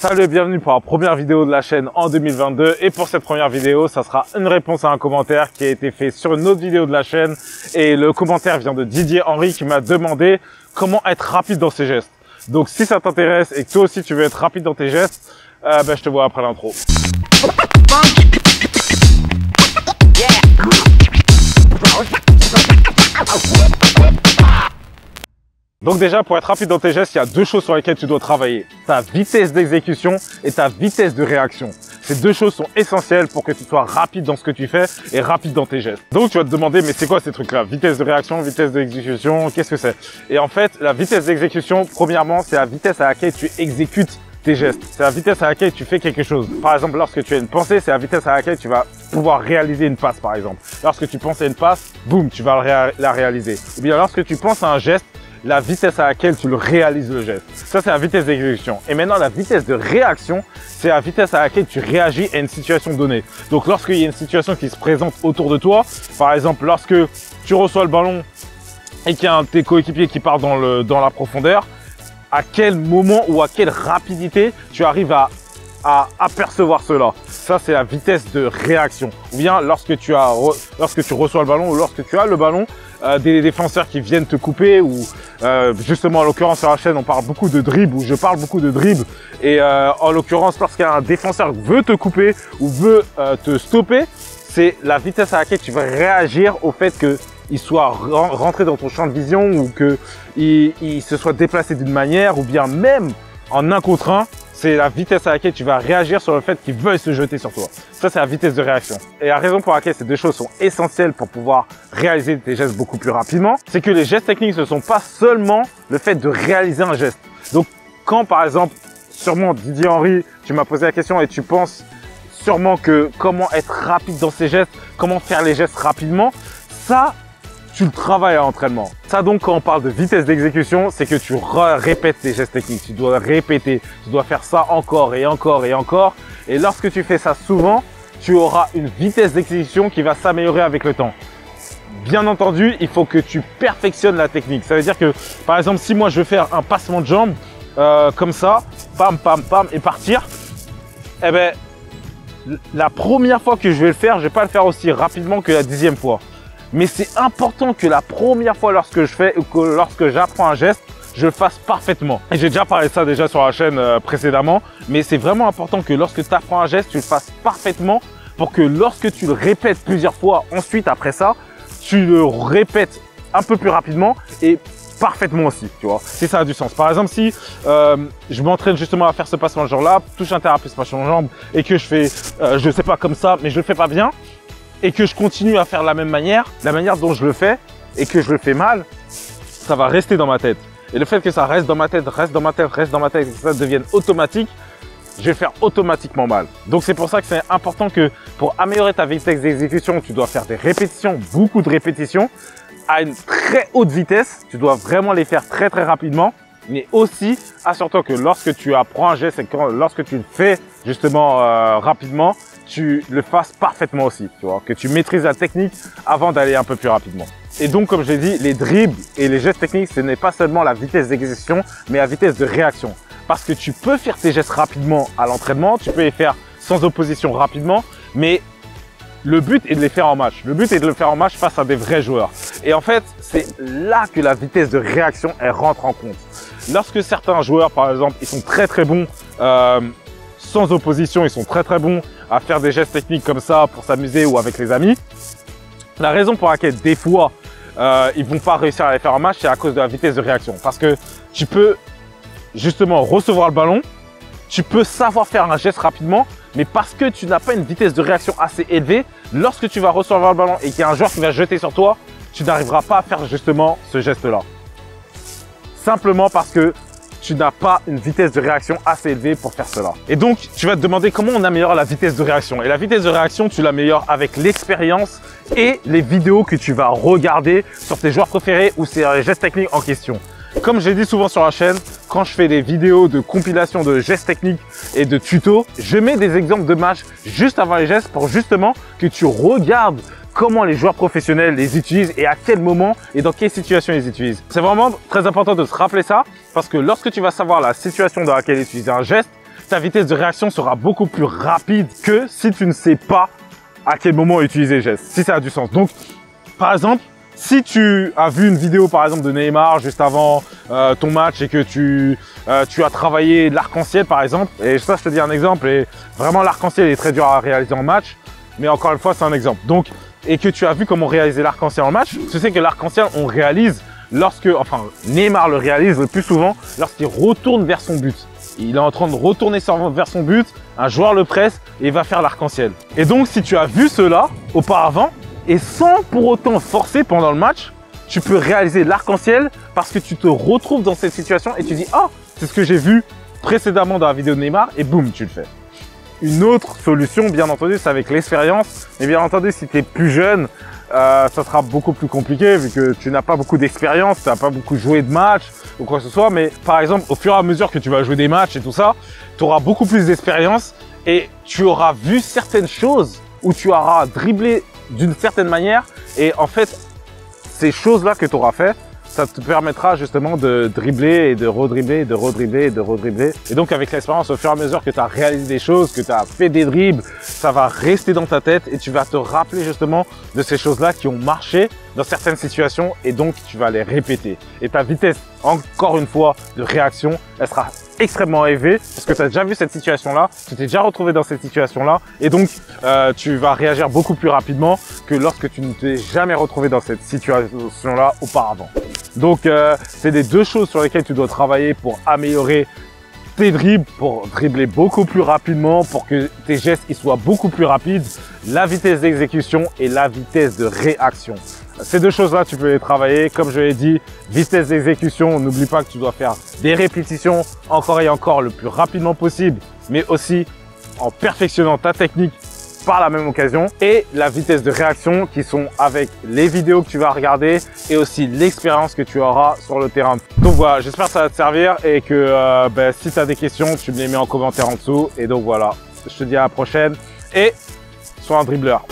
Salut et bienvenue pour la première vidéo de la chaîne en 2022. Et pour cette première vidéo, ça sera une réponse à un commentaire qui a été fait sur une autre vidéo de la chaîne. Et le commentaire vient de Didier Henry qui m'a demandé comment être rapide dans ses gestes. Donc si ça t'intéresse et que toi aussi tu veux être rapide dans tes gestes, je te vois après l'intro. Donc déjà, pour être rapide dans tes gestes, il y a deux choses sur lesquelles tu dois travailler. Ta vitesse d'exécution et ta vitesse de réaction. Ces deux choses sont essentielles pour que tu sois rapide dans ce que tu fais et rapide dans tes gestes. Donc tu vas te demander, mais c'est quoi ces trucs-là? Vitesse de réaction, vitesse d'exécution, qu'est-ce que c'est? Et en fait, la vitesse d'exécution, premièrement, c'est la vitesse à laquelle tu exécutes tes gestes. C'est la vitesse à laquelle tu fais quelque chose. Par exemple, lorsque tu as une pensée, c'est la vitesse à laquelle tu vas pouvoir réaliser une passe, par exemple. Lorsque tu penses à une passe, boum, tu vas la réaliser. Ou bien lorsque tu penses à un geste, la vitesse à laquelle tu le réalises le geste. Ça, c'est la vitesse d'exécution. Et maintenant, la vitesse de réaction, c'est la vitesse à laquelle tu réagis à une situation donnée. Donc, lorsqu'il y a une situation qui se présente autour de toi, par exemple, lorsque tu reçois le ballon et qu'il y a un de tes coéquipiers qui part dans la profondeur, à quel moment ou à quelle rapidité tu arrives à apercevoir cela. Ça, c'est la vitesse de réaction. Ou bien lorsque tu reçois le ballon ou lorsque tu as le ballon, des défenseurs qui viennent te couper ou justement en l'occurrence sur la chaîne on parle beaucoup de dribble ou je parle beaucoup de dribble et en l'occurrence lorsqu'un défenseur veut te couper ou veut te stopper, c'est la vitesse à laquelle tu vas réagir au fait que il soit rentré dans ton champ de vision ou que il se soit déplacé d'une manière ou bien même en 1 contre 1. C'est la vitesse à laquelle tu vas réagir sur le fait qu'il veuille se jeter sur toi. Ça, c'est la vitesse de réaction. Et la raison pour laquelle ces deux choses sont essentielles pour pouvoir réaliser tes gestes beaucoup plus rapidement, c'est que les gestes techniques, ce ne sont pas seulement le fait de réaliser un geste. Donc, quand par exemple, sûrement Didier Henry, tu m'as posé la question et tu penses sûrement que comment être rapide dans ces gestes, comment faire les gestes rapidement, ça, tu le travailles à l'entraînement. Ça donc, quand on parle de vitesse d'exécution, c'est que tu répètes tes gestes techniques. Tu dois répéter, tu dois faire ça encore et encore et encore. Et lorsque tu fais ça souvent, tu auras une vitesse d'exécution qui va s'améliorer avec le temps. Bien entendu, il faut que tu perfectionnes la technique. Ça veut dire que, par exemple, si moi je veux faire un passement de jambe comme ça, pam, pam, pam, et partir, eh ben, la première fois que je vais le faire, je vais pas le faire aussi rapidement que la 10e fois. Mais c'est important que la première fois lorsque j'apprends un geste, je le fasse parfaitement. Et j'ai déjà parlé de ça déjà sur la chaîne précédemment, mais c'est vraiment important que lorsque tu apprends un geste, tu le fasses parfaitement pour que lorsque tu le répètes plusieurs fois ensuite après ça, tu le répètes un peu plus rapidement et parfaitement aussi, tu vois, si ça a du sens. Par exemple, si je m'entraîne justement à faire ce passement de genre-là, touche un terrain, ce passement de jambe et que je fais, je sais pas comme ça, mais je le fais pas bien, et que je continue à faire de la manière dont je le fais et que je le fais mal, ça va rester dans ma tête. Et le fait que ça reste dans ma tête, reste dans ma tête, et que ça devienne automatique, je vais faire automatiquement mal. Donc c'est pour ça que c'est important que pour améliorer ta vitesse d'exécution, tu dois faire des répétitions, beaucoup de répétitions, à une très haute vitesse. Tu dois vraiment les faire très très rapidement. Mais aussi, assure-toi que lorsque tu apprends un geste et que lorsque tu le fais justement rapidement, tu le fasses parfaitement aussi, tu vois, que tu maîtrises la technique avant d'aller un peu plus rapidement. Et donc, comme je l'ai dit, les dribbles et les gestes techniques, ce n'est pas seulement la vitesse d'exécution, mais la vitesse de réaction. Parce que tu peux faire tes gestes rapidement à l'entraînement, tu peux les faire sans opposition rapidement, mais le but est de les faire en match. Le but est de le faire en match face à des vrais joueurs. Et en fait, c'est là que la vitesse de réaction, elle rentre en compte. Lorsque certains joueurs, par exemple, ils sont très très bons sans opposition, ils sont très très bons à faire des gestes techniques comme ça pour s'amuser ou avec les amis. La raison pour laquelle des fois ils vont pas réussir à les faire en match, c'est à cause de la vitesse de réaction. Parce que tu peux justement recevoir le ballon, tu peux savoir faire un geste rapidement, mais parce que tu n'as pas une vitesse de réaction assez élevée, lorsque tu vas recevoir le ballon et qu'il y a un joueur qui va jeter sur toi, tu n'arriveras pas à faire justement ce geste-là. Simplement parce que tu n'as pas une vitesse de réaction assez élevée pour faire cela. Et donc, tu vas te demander comment on améliore la vitesse de réaction. Et la vitesse de réaction, tu l'améliores avec l'expérience et les vidéos que tu vas regarder sur tes joueurs préférés ou sur les gestes techniques en question. Comme j'ai dit souvent sur la chaîne, quand je fais des vidéos de compilation de gestes techniques et de tutos, je mets des exemples de matchs juste avant les gestes pour justement que tu regardes comment les joueurs professionnels les utilisent et à quel moment et dans quelle situation ils les utilisent. C'est vraiment très important de se rappeler ça parce que lorsque tu vas savoir la situation dans laquelle utiliser un geste, ta vitesse de réaction sera beaucoup plus rapide que si tu ne sais pas à quel moment utiliser les gestes, si ça a du sens. Donc, par exemple, si tu as vu une vidéo par exemple de Neymar juste avant ton match et que tu as travaillé l'arc-en-ciel par exemple, et ça je te dis un exemple, et vraiment l'arc-en-ciel est très dur à réaliser en match, mais encore une fois c'est un exemple. Donc, et que tu as vu comment réaliser l'arc-en-ciel en match, tu sais que l'arc-en-ciel on réalise lorsque, enfin Neymar le réalise le plus souvent lorsqu'il retourne vers son but. Il est en train de retourner vers son but, un joueur le presse et il va faire l'arc-en-ciel. Et donc si tu as vu cela auparavant, et sans pour autant forcer pendant le match, tu peux réaliser l'arc-en-ciel parce que tu te retrouves dans cette situation et tu dis « Ah, c'est ce que j'ai vu précédemment dans la vidéo de Neymar » et boum, tu le fais. Une autre solution, bien entendu, c'est avec l'expérience. Mais bien entendu, si tu es plus jeune, ça sera beaucoup plus compliqué vu que tu n'as pas beaucoup d'expérience, tu n'as pas beaucoup joué de match ou quoi que ce soit. Mais par exemple, au fur et à mesure que tu vas jouer des matchs et tout ça, tu auras beaucoup plus d'expérience et tu auras vu certaines choses où tu auras dribblé d'une certaine manière et en fait ces choses-là que tu auras fait, ça te permettra justement de dribbler et de redribbler et de redribbler et de redribbler. Et donc avec l'expérience, au fur et à mesure que tu as réalisé des choses, que tu as fait des dribbles, ça va rester dans ta tête et tu vas te rappeler justement de ces choses-là qui ont marché dans certaines situations et donc tu vas les répéter. Et ta vitesse, encore une fois, de réaction, elle sera extrêmement élevée parce que tu as déjà vu cette situation-là, tu t'es déjà retrouvé dans cette situation-là et donc tu vas réagir beaucoup plus rapidement que lorsque tu ne t'es jamais retrouvé dans cette situation-là auparavant. Donc, c'est les deux choses sur lesquelles tu dois travailler pour améliorer tes dribbles, pour dribbler beaucoup plus rapidement, pour que tes gestes ils soient beaucoup plus rapides, la vitesse d'exécution et la vitesse de réaction. Ces deux choses-là, tu peux les travailler. Comme je l'ai dit, vitesse d'exécution, n'oublie pas que tu dois faire des répétitions encore et encore le plus rapidement possible, mais aussi en perfectionnant ta technique par la même occasion, et la vitesse de réaction qui sont avec les vidéos que tu vas regarder et aussi l'expérience que tu auras sur le terrain. Donc voilà, j'espère que ça va te servir et que si tu as des questions, tu me les mets en commentaire en dessous. Et donc voilà, je te dis à la prochaine et sois un dribbleur.